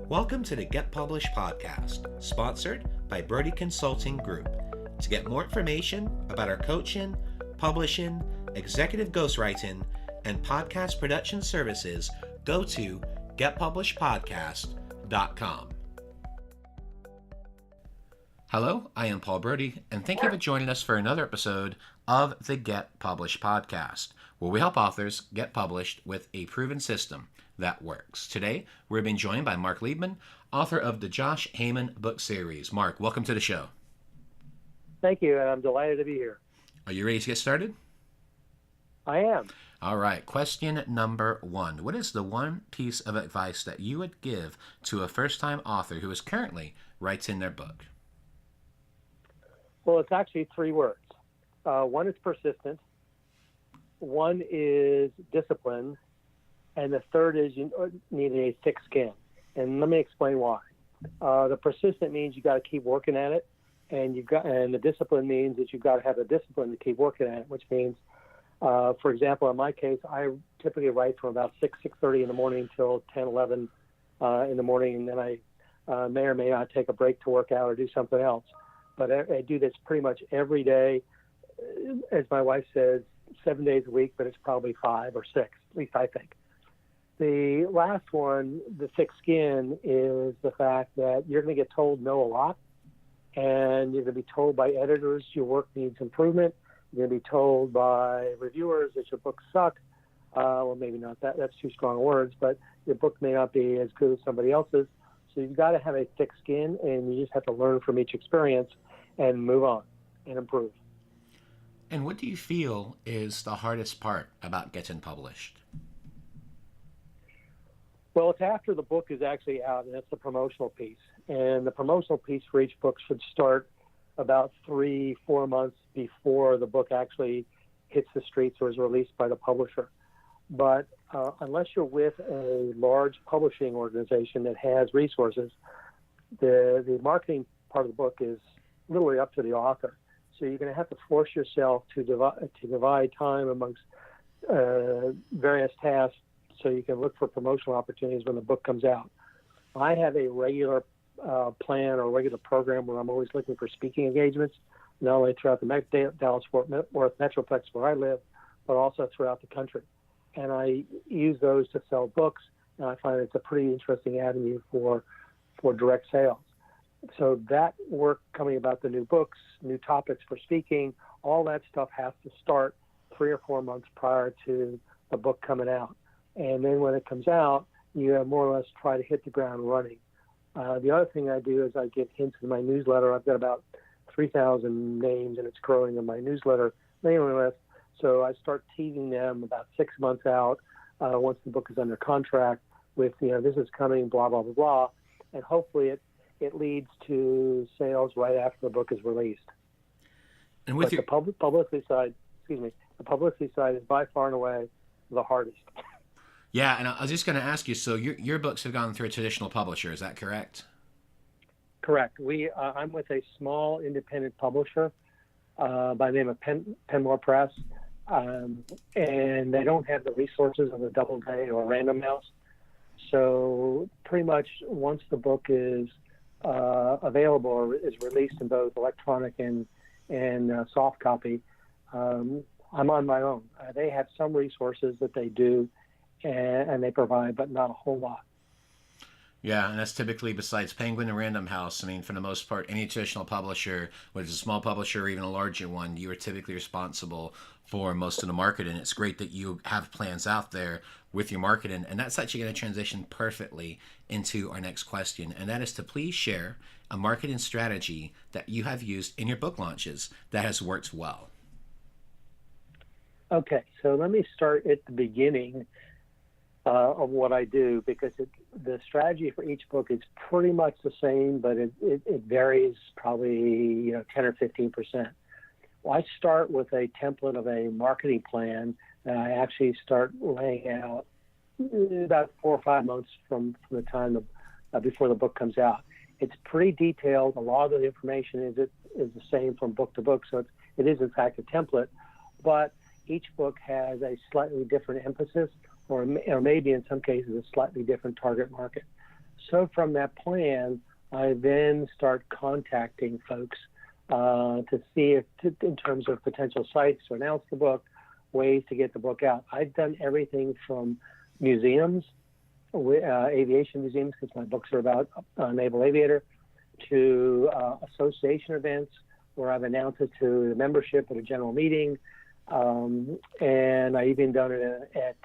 Welcome to the Get Published podcast, sponsored by Brodie Consulting Group. To get more information about our coaching, publishing, executive ghostwriting, and podcast production services, go to getpublishedpodcast.com. Hello, I am Paul Brodie, and thank you for joining us for another episode of the Get Published podcast, where we help authors get published with a proven system that works. Today, we're being joined by Marc Liebman, author of the Josh Heyman book series. Marc, welcome to the show. Thank you, and I'm delighted to be here. Are you ready to get started? I am. All right, question number 1. What is the one piece of advice that you would give to a first-time author who is currently writing their book? Well, it's actually 3 words. One is persistent, one is discipline, and the third is you need a thick skin. And let me explain why. The persistent means you got to keep working at it, and the discipline means that you've got to have the discipline to keep working at it, which means, for example, in my case, I typically write from about 6:30 in the morning till 10, 11 in the morning, and then I may or may not take a break to work out or do something else. But I do this pretty much every day, as my wife says, 7 days a week, but it's probably 5 or 6, at least I think. The last one, the thick skin, is the fact that you're going to get told no a lot, and you're going to be told by editors your work needs improvement. You're going to be told by reviewers that your books suck. Well, maybe not that's too strong words, but your book may not be as good as somebody else's. So you've got to have a thick skin, and you just have to learn from each experience and move on and improve. And what do you feel is the hardest part about getting published? Well, it's after the book is actually out, and that's the promotional piece. And the promotional piece for each book should start about 3-4 months before the book actually hits the streets or is released by the publisher. But unless you're with a large publishing organization that has resources, the marketing part of the book is literally up to the author. So you're going to have to force yourself to divide time amongst various tasks so you can look for promotional opportunities when the book comes out. I have a regular plan or regular program where I'm always looking for speaking engagements, not only throughout the Dallas-Fort Worth Metroplex where I live, but also throughout the country. And I use those to sell books, and I find it's a pretty interesting avenue for direct sales. So that work coming about the new books, new topics for speaking, all that stuff has to start 3 or 4 months prior to the book coming out. And then when it comes out, you more or less try to hit the ground running. The other thing I do is I give hints in my newsletter. I've got about 3,000 names, and it's growing in my newsletter mailing list. So I start teasing them about 6 months out once the book is under contract with, this is coming, blah, blah, blah, blah. And hopefully it leads to sales right after the book is released. And with the publicity side is by far and away the hardest. Yeah, and I was just going to ask you, so your books have gone through a traditional publisher, is that correct? Correct. I'm with a small independent publisher by the name of Penmore Press, and they don't have the resources of a Doubleday or Random House. So pretty much once the book is available or is released in both electronic and soft copy, I'm on my own. They have some resources that they do and they provide, but not a whole lot. Yeah, and that's typically, besides Penguin and Random House, I mean, for the most part, any traditional publisher, whether it's a small publisher or even a larger one, you are typically responsible for most of the marketing. It's great that you have plans out there with your marketing, and that's actually going to transition perfectly into our next question, and that is to please share a marketing strategy that you have used in your book launches that has worked well. Okay, so let me start at the beginning of what I do, because the strategy for each book is pretty much the same, but it varies probably 10 or 15%. Well, I start with a template of a marketing plan that I actually start laying out about 4 or 5 months from the time before the book comes out. It's pretty detailed. A lot of the information is the same from book to book, so it is in fact a template, but each book has a slightly different emphasis or maybe in some cases a slightly different target market. So from that plan, I then start contacting folks to see if, in terms of potential sites to announce the book, ways to get the book out. I've done everything from museums, aviation museums, because my books are about naval aviator, to association events where I've announced it to the membership at a general meeting, and I even done it at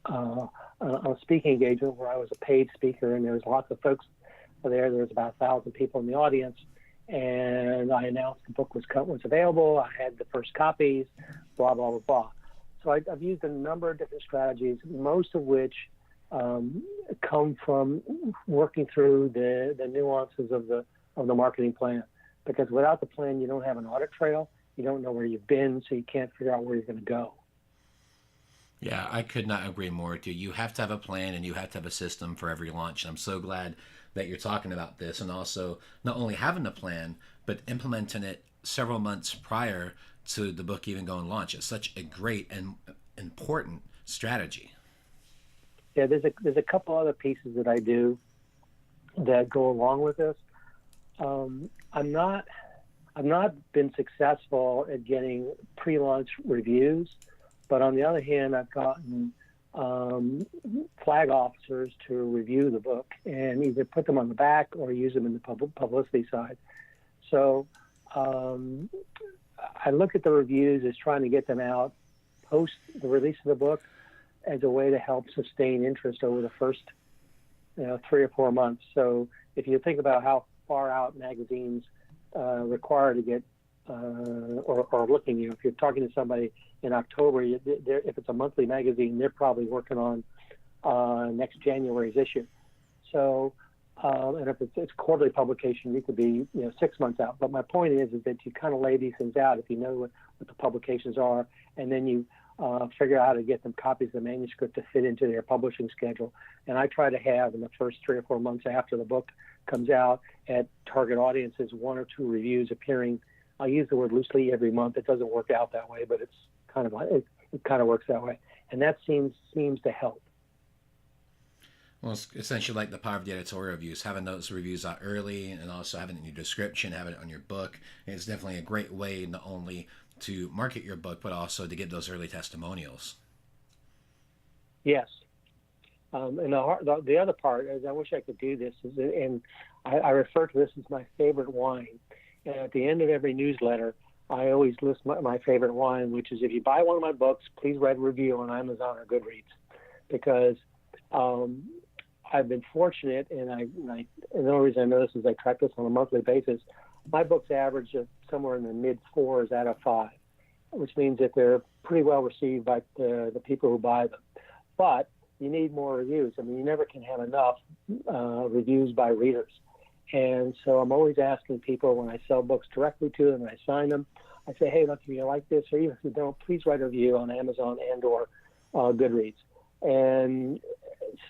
a speaking engagement where I was a paid speaker, and there was lots of folks there. There was about 1,000 people in the audience, and I announced the book was available. I had the first copies, blah, blah, blah, blah. So I've used a number of different strategies, most of which come from working through the nuances of the marketing plan. Because without the plan, you don't have an audit trail. You don't know where you've been, so you can't figure out where you're going to go. Yeah, I could not agree more with you. You have to have a plan and you have to have a system for every launch. And I'm so glad that you're talking about this, and also not only having a plan, but implementing it several months prior to the book even going launch. It's such a great and important strategy. Yeah, there's a couple other pieces that I do that go along with this. I've not been successful at getting pre-launch reviews, but on the other hand, I've gotten flag officers to review the book and either put them on the back or use them in the publicity side. So I look at the reviews as trying to get them out post the release of the book as a way to help sustain interest over the first 3 or 4 months. So if you think about how far out magazines require to get or looking, if you're talking to somebody in October, if it's a monthly magazine, they're probably working on next January's issue. So, and if it's quarterly publication, you could be 6 months out. But my point is that you kind of lay these things out if you know what the publications are, and then you figure out how to get them copies of the manuscript to fit into their publishing schedule. And I try to have in the first 3 or 4 months after the book comes out at target audiences 1 or 2 reviews appearing. I use the word loosely every month. It doesn't work out that way, but it's kind of it kind of works that way, and that seems to help. Well, it's essentially like the power of the editorial reviews, having those reviews out early and also having it in your description, having it on your book. And it's definitely a great way not only to market your book, but also to get those early testimonials. Yes. And the other part is, I wish I could do this, and I refer to this as my favorite wine. And at the end of every newsletter, I always list my favorite wine, which is, if you buy one of my books, please write a review on Amazon or Goodreads, because I've been fortunate, and the only reason I know this is I track this on a monthly basis. My books average somewhere in the mid-4s out of 5, which means that they're pretty well received by the people who buy them. But you need more reviews. I mean, you never can have enough reviews by readers. And so I'm always asking people when I sell books directly to them and I sign them, I say, hey, look, if you like this, or even if you don't, please write a review on Amazon and or Goodreads. And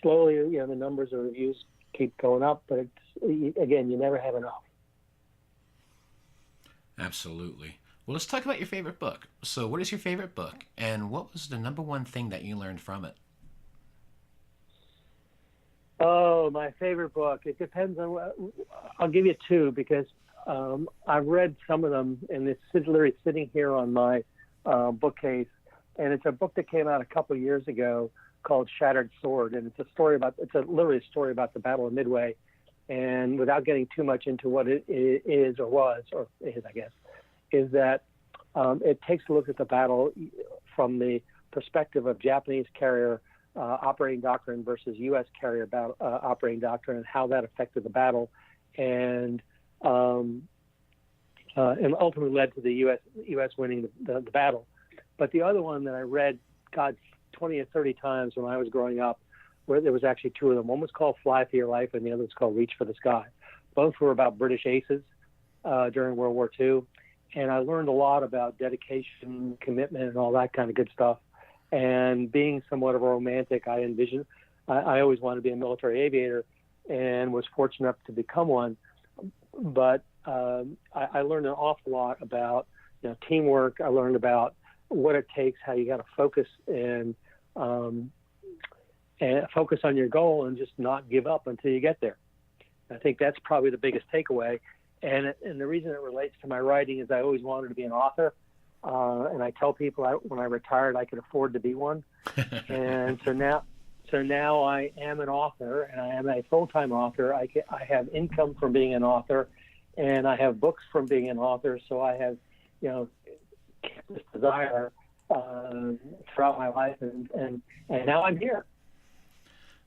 slowly, the numbers of reviews keep going up, but again, you never have enough. Absolutely. Well, let's talk about your favorite book. So what is your favorite book, and what was the number one thing that you learned from it? Oh, my favorite book. It depends on I'll give you 2, because I've read some of them, and it's literally sitting here on my bookcase. And it's a book that came out a couple of years ago called Shattered Sword. And it's literally a story about the Battle of Midway. And without getting too much into what it is or was, or is, I guess, is that it takes a look at the battle from the perspective of Japanese carrier operating doctrine versus U.S. carrier operating doctrine, and how that affected the battle, and ultimately led to the U.S. winning the battle. But the other one that I read, 20 or 30 times when I was growing up, where there was actually 2 of them. One was called Fly for Your Life, and the other was called Reach for the Sky. Both were about British aces during World War II, and I learned a lot about dedication, commitment, and all that kind of good stuff. And being somewhat of a romantic, I always wanted to be a military aviator, and was fortunate enough to become one. But I learned an awful lot about teamwork. I learned about what it takes, how you got to focus, and and focus on your goal and just not give up until you get there. I think that's probably the biggest takeaway. And the reason it relates to my writing is I always wanted to be an author. And I tell people when I retired, I could afford to be one. And so now I am an author, and I am a full-time author. I have income from being an author, and I have books from being an author. So I have, this desire throughout my life, and now I'm here.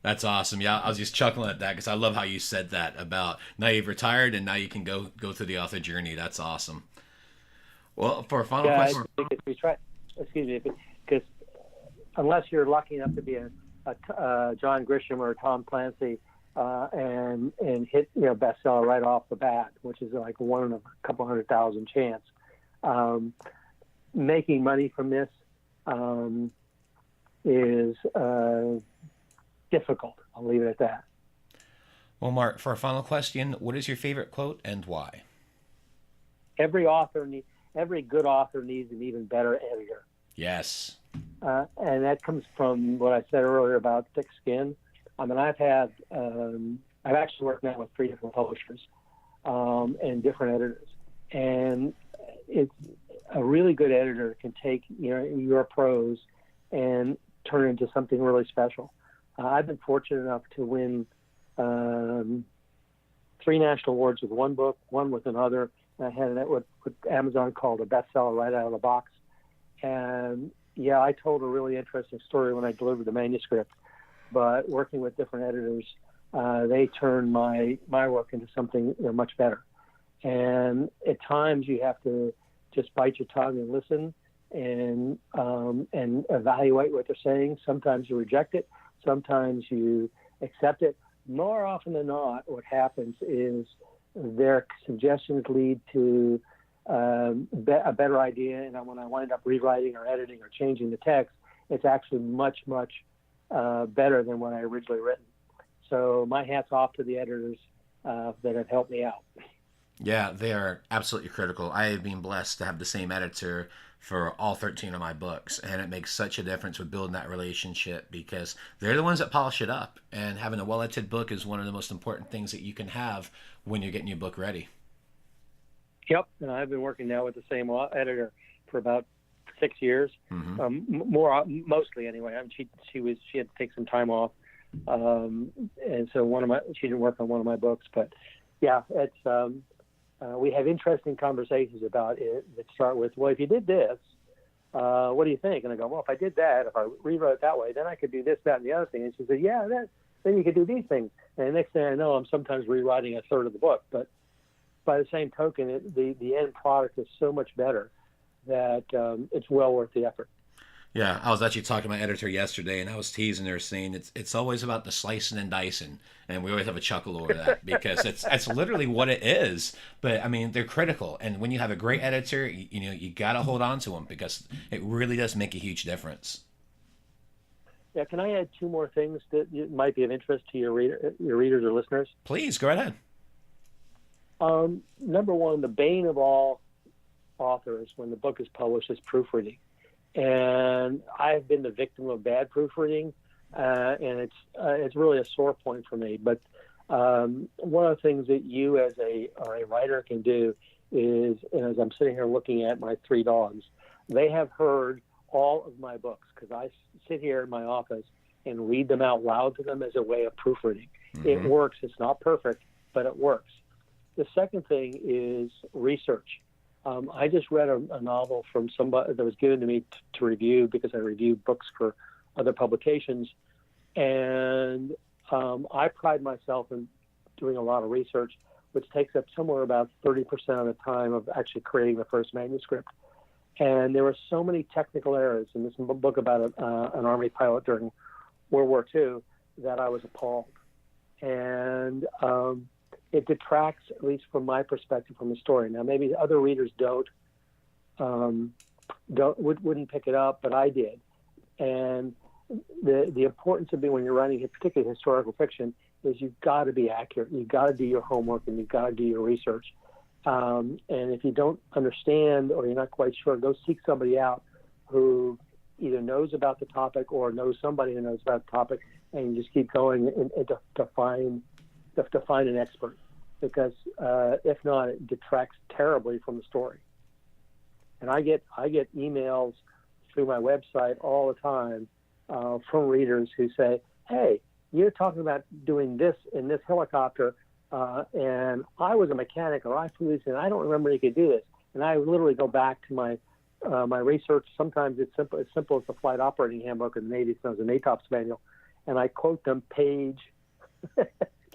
That's awesome. Yeah, I was just chuckling at that because I love how you said that about now you've retired and now you can go through the author journey. That's awesome. Well, for a final question, excuse me, because unless you're lucky enough to be a John Grisham or a Tom Clancy and hit bestseller right off the bat, which is like one in a couple 100,000 chance, making money from this is difficult. I'll leave it at that. Well, Marc, for a final question, what is your favorite quote and why? Every good author needs an even better editor. Yes. And that comes from what I said earlier about thick skin. I mean, I've actually worked now with 3 different publishers and different editors. And it's a really good editor can take your prose and turn it into something really special. I've been fortunate enough to win 3 national awards with one book, one with another. I had what Amazon called a bestseller right out of the box. And yeah, I told a really interesting story when I delivered the manuscript, but working with different editors, they turned my work into something much better. And at times you have to just bite your tongue and listen and evaluate what they're saying. Sometimes you reject it. Sometimes you accept it. More often than not, what happens is their suggestions lead to a better idea, and when I wind up rewriting or editing or changing the text, it's actually much, much better than what I originally written. So my hat's off to the editors that have helped me out. Yeah, they are absolutely critical. I have been blessed to have the same editor for all 13 of my books, and it makes such a difference with building that relationship because they're the ones that polish it up, and having a well-edited book is one of the most important things that you can have when you're getting your book ready. Yep, and I've been working now with the same editor for about 6 years, mostly anyway. I mean, she had to take some time off, and so she didn't work on one of my books. But yeah, it's we have interesting conversations about it that start with, well, if you did this, what do you think? And I go, well, if I did that, if I rewrote it that way, then I could do this, that, and the other thing. And she said, yeah, then you could do these things. And the next thing I know, I'm sometimes rewriting a third of the book, but by the same token, the end product is so much better that it's well worth the effort. Yeah, I was actually talking to my editor yesterday, and I was teasing her, saying it's always about the slicing and dicing, and we always have a chuckle over that because it's literally what it is. But I mean, they're critical, and when you have a great editor, you got to hold on to them because it really does make a huge difference. Yeah, can I add 2 more things that might be of interest to your readers or listeners? Please go ahead. Number one, the bane of all authors when the book is published is proofreading. And I've been the victim of bad proofreading, and it's really a sore point for me. But one of the things that you as a writer can do is, and as I'm sitting here looking at my 3 dogs, they have heard all of my books because I sit here in my office and read them out loud to them as a way of proofreading. Mm-hmm. It works. It's not perfect, but it works. The second thing is research. I just read a novel from somebody that was given to me to review because I review books for other publications. And I pride myself in doing a lot of research, which takes up somewhere about 30% of the time of actually creating the first manuscript. And there were so many technical errors in this book about an Army pilot during World War II that I was appalled. And it detracts, at least from my perspective, from the story. Now, maybe other readers wouldn't pick it up, but I did. And the importance of being when you're writing, particularly historical fiction, is you've got to be accurate. You've got to do your homework and you've got to do your research. And if you don't understand or you're not quite sure, go seek somebody out who either knows about the topic or knows somebody who knows about the topic, and you just keep going and to find an expert, because if not, it detracts terribly from the story. And I get emails through my website all the time from readers who say, "Hey, you're talking about doing this in this helicopter, and I was a mechanic, or I flew this, and I don't remember you could do this." And I literally go back to my research. Sometimes it's simple as the flight operating handbook in the Navy, so it's an ATOPS manual, and I quote them page,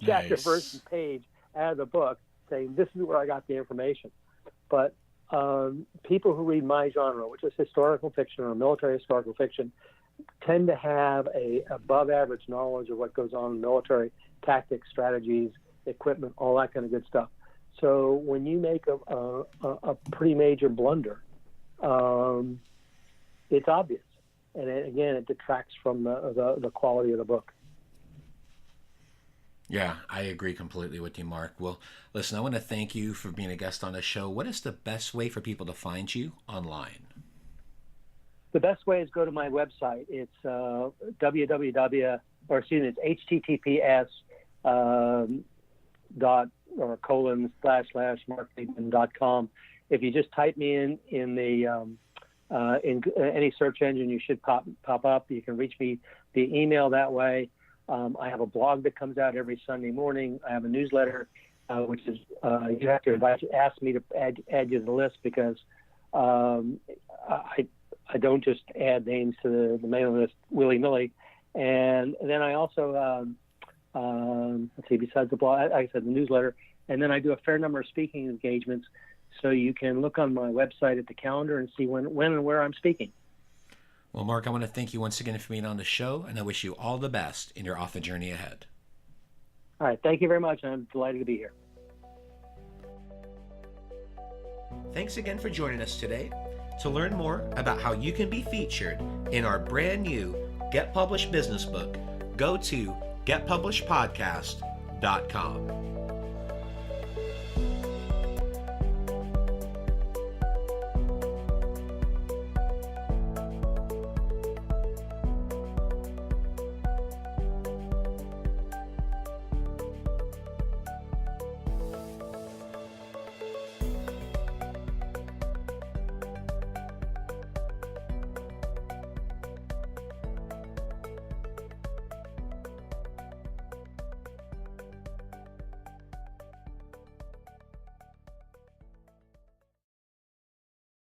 chapter, Nice. verse, and page out of the book, saying this is where I got the information. But people who read my genre, which is historical fiction or military historical fiction, tend to have a above average knowledge of what goes on in military tactics, strategies, equipment, all that kind of good stuff. So when you make a pretty major blunder, it's obvious, and it detracts from the quality of the book. Yeah, I agree completely with you, Mark. Well, listen, I want to thank you for being a guest on the show. What is the best way for people to find you online? The best way is go to my website. It's https //markliebman.com. If you just type me in the in any search engine, you should pop up. You can reach me via email that way. I have a blog that comes out every Sunday morning. I have a newsletter, which is you have to ask me to add you to the list, because I don't just add names to the mailing list willy-nilly. And then I also, let's see, besides the blog, like I said, the newsletter, and then I do a fair number of speaking engagements. So you can look on my website at the calendar and see when and where I'm speaking. Well, Mark, I want to thank you once again for being on the show, and I wish you all the best in your author journey ahead. All right. Thank you very much. I'm delighted to be here. Thanks again for joining us today. To learn more about how you can be featured in our brand new Get Published business book, go to getpublishedpodcast.com.